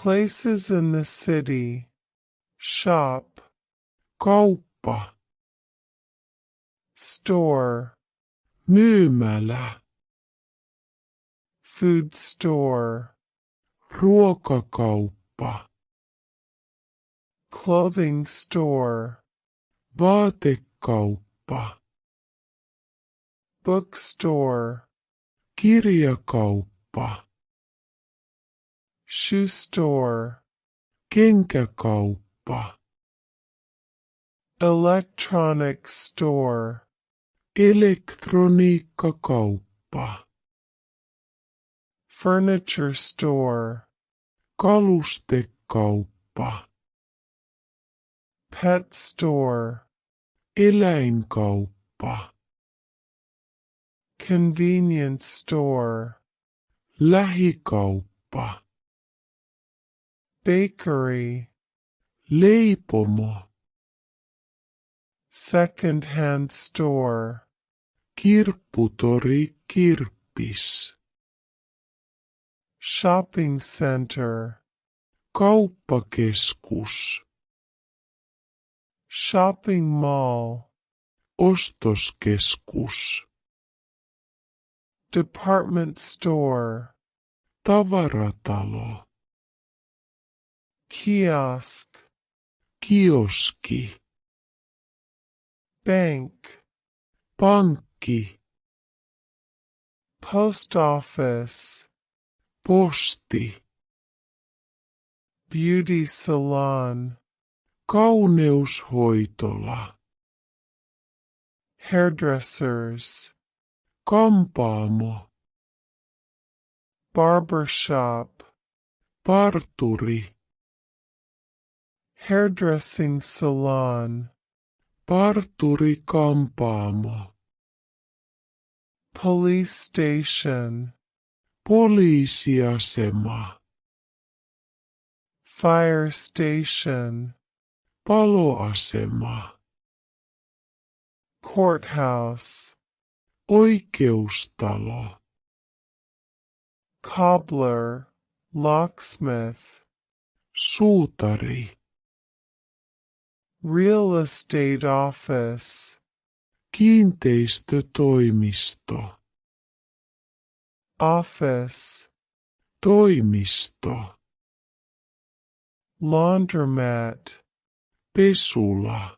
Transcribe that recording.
Places in the city. Shop. Kauppa. Store. Myymälä. Food store. Ruokakauppa. Clothing store. Vaatekauppa. Bookstore. Kirjakauppa. Shoe store. Kenkäkauppa. Electronic store. Elektroniikkakauppa. Furniture store. Kalustekauppa. Pet store. Eläinkauppa. Convenience store. Lähikauppa. Bakery. Leipomo. Second-hand store. Kirpputori, kirppis. Shopping center. Kauppakeskus. Shopping mall. Ostoskeskus. Department store. Tavaratalo. Kiosk. Kioski. Bank. Pankki. Post office. Posti. Beauty salon. Kauneushoitola. Hairdressers. Kampaamo. Barbershop. Parturi. Hairdressing salon. Parturi kampaamo. Police station. Poliisiasema. Fire station. Paloasema. Courthouse. Oikeustalo. Cobbler. Locksmith. Suutari. Real estate office. Kiinteistötoimisto. Office. Toimisto. Laundromat. Pesula.